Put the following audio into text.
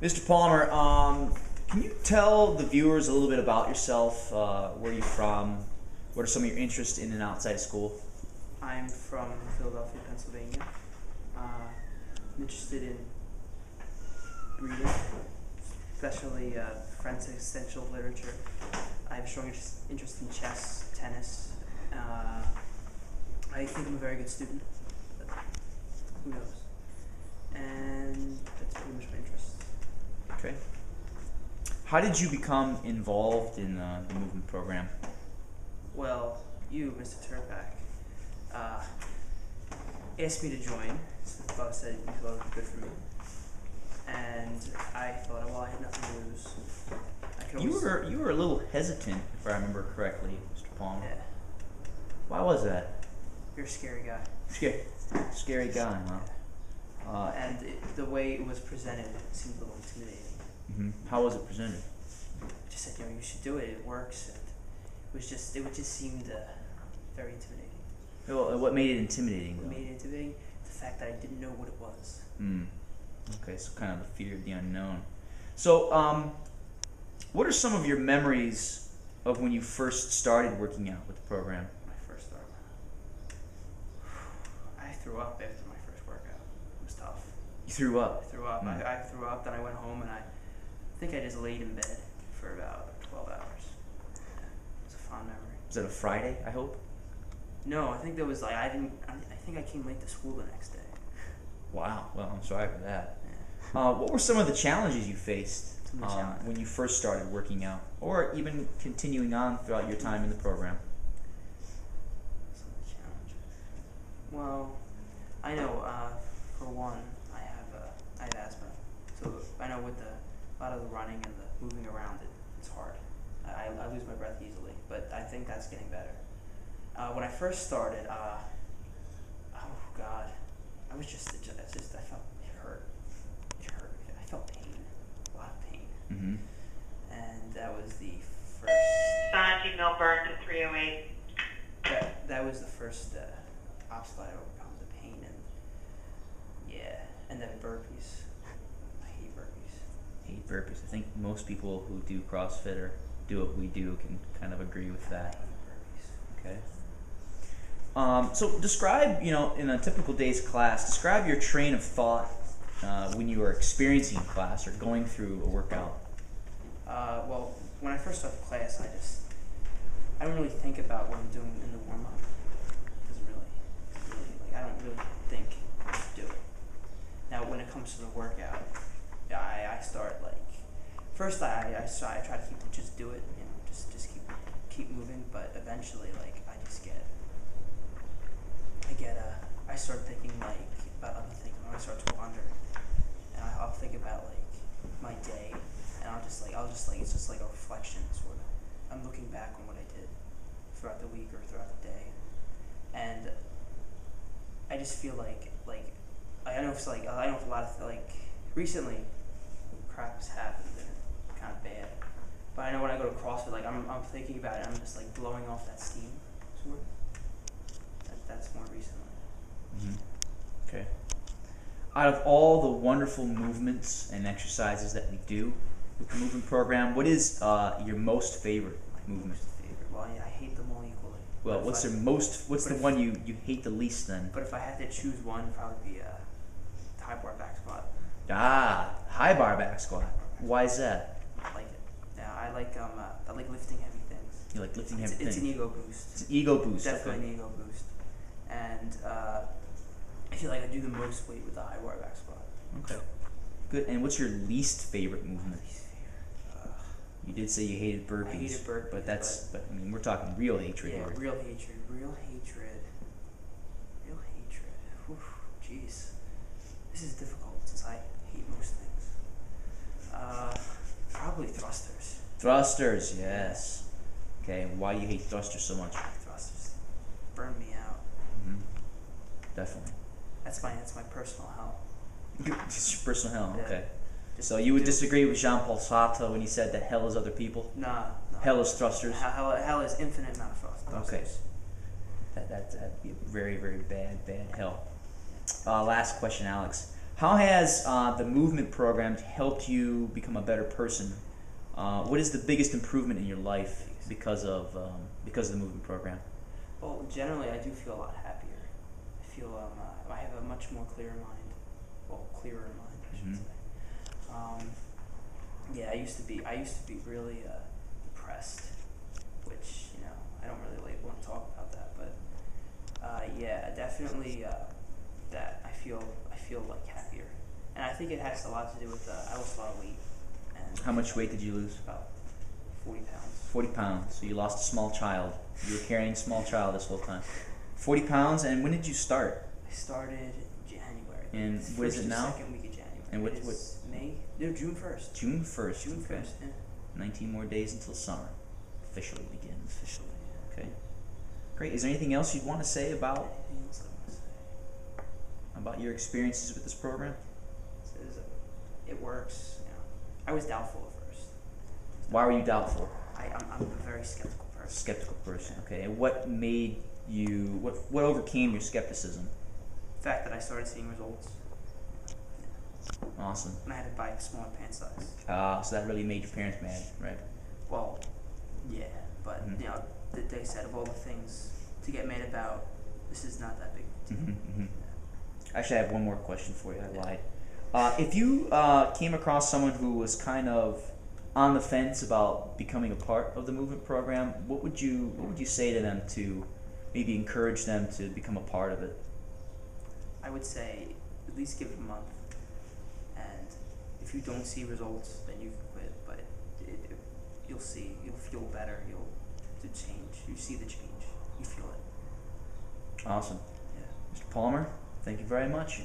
Mr. Palmer, can you tell the viewers a little bit about yourself? Where are you from? What are some of your interests in and outside of school? I'm from Philadelphia, Pennsylvania. I'm interested in reading, especially French essential literature. I have a strong interest in chess, tennis. I think I'm a very good student, but who knows? And that's pretty much my interest. Okay. How did you become involved in the movement program? Well, you, Mr. Turpak, asked me to join. So the fellow said you thought it would be good for me. And I thought, well, I had nothing to lose. I could always, You were a little hesitant, if I remember correctly, Mr. Palmer. Yeah, Why was that? you're a scary guy. Scary guy, huh? And the way it was presented seemed a little intimidating. How was it presented? I just said, you should do it. It works. And it just seemed very intimidating. Well, what made it intimidating? What Though? made it intimidating? The fact that I didn't know what it was. Okay, so kind of the fear of the unknown. So, what are some of your memories of when you first started working out with the program? My first start. I threw up after my first workout. It was tough. You threw up. I threw up. I threw up. Then I went home and I think I just laid in bed for about 12 hours. Yeah, it was a fond memory. Was that a Friday, I hope? No, I think there was like I think I came late to school the next day. Wow. Well, I'm sorry for that. Yeah. What were some of the challenges you faced Some of the challenges. when you first started working out, or even continuing on throughout your time in the program? Some of the challenges. Well, I know. For one, I have asthma, so I know with a lot of the running and the moving around, it's hard. I lose my breath easily, but I think that's getting better. When I first started, oh God, I was I felt it hurt. It hurt. I felt pain, a lot of pain, Mm-hmm. and that was the first. Sanji Milburn to 308. That was the first obstacle I overcome, the pain and then burpees. I hate burpees. Hate burpees. I think most people who do CrossFit or do what we do can kind of agree with I that. hate burpees. Okay. So describe, in a typical day's class, describe your train of thought when you are experiencing class or going through a workout. Well, when I first start the class, I don't really think about what I'm doing in the warm up. I don't really think I should do it. Now, when it comes to the workout, I start first I try to just do it, just keep moving. But eventually, I start thinking about other things. When I start to wander, and I'll think about my day, and it's just like a reflection sort of. I'm looking back on what I did throughout the week or throughout the day, and I just feel I don't know if a lot of recently crap has happened and it's kind of bad, but I know when I go to CrossFit, I'm thinking about it, I'm just blowing off that steam sort of. That's more recently. Okay. Out of all the wonderful movements and exercises that we do with the movement program, what is your most favorite movement? Well, I hate them all equally. Well, But what's if the one you hate the least then? But if I had to choose one, it'd probably be the high bar back squat. High bar back squat. Why is that? I like it. Yeah, I like lifting heavy things. You like lifting heavy It's an things? ego boost. It's an ego boost. Definitely Okay. an ego boost. And I feel like I do the most weight with the high bar back squat. Okay. Good. And what's your least favorite movement? You did say you hated burpees. I hated burpees, but I mean, we're talking real hatred Yeah, here. real hatred. Whew, jeez. This is difficult since I hate most things. Probably thrusters. Thrusters, yes. Okay, why do you hate thrusters so much? Thrusters burn me out. Definitely. That's my personal hell. It's your personal hell, Yeah. okay. Just So you would do- disagree with Jean-Paul Sartre when he said that hell is other people? Nah. Hell is thrusters? Hell is infinite amount of thrusters. Okay. That'd be a very, very bad hell. Last question, Alex. How has the movement program helped you become a better person? What is the biggest improvement in your life because of the movement program? Well, generally, I do feel a lot happier. I feel I have a much more clearer mind. Well, clearer mind, I should Mhm. say. Yeah, I used to be really depressed, which I don't really want to talk about that, but yeah, definitely that I feel like happier, and I think it has a lot to do with I lost a lot of weight, and How much weight did you lose? about 40 pounds. 40 pounds. So you lost a small child. You were carrying a small child this whole time. 40 pounds. And when did you start? I started in January. And It's what is first it or now? Second week of January. And what- It's May? No, June 1st. June 1st. June Okay. 1st. Yeah. 19 more days until summer officially begins. Officially. Yeah. Okay. Great. Is there anything else you'd want to say about Anything else I want to say? your experiences with this program? It works. I was doubtful at first. Why were you doubtful? I'm a very skeptical person. Skeptical person. Okay. And what made you? What overcame your skepticism? The fact that I started seeing results, Awesome. and I had to buy a smaller pant size. So that really made your parents mad, right? Well, yeah, but Mhm. they said of all the things to get mad about, this is not that big of a deal. Mm-hmm. Actually, I have one more question for you. I lied. If you came across someone who was kind of on the fence about becoming a part of the movement program, what would you say to them to maybe encourage them to become a part of it? I would say at least give it a month, and if you don't see results, then you can quit. But you'll feel better. You'll change. You see the change. You feel it. Awesome. Yeah. Mr. Palmer, thank you very much.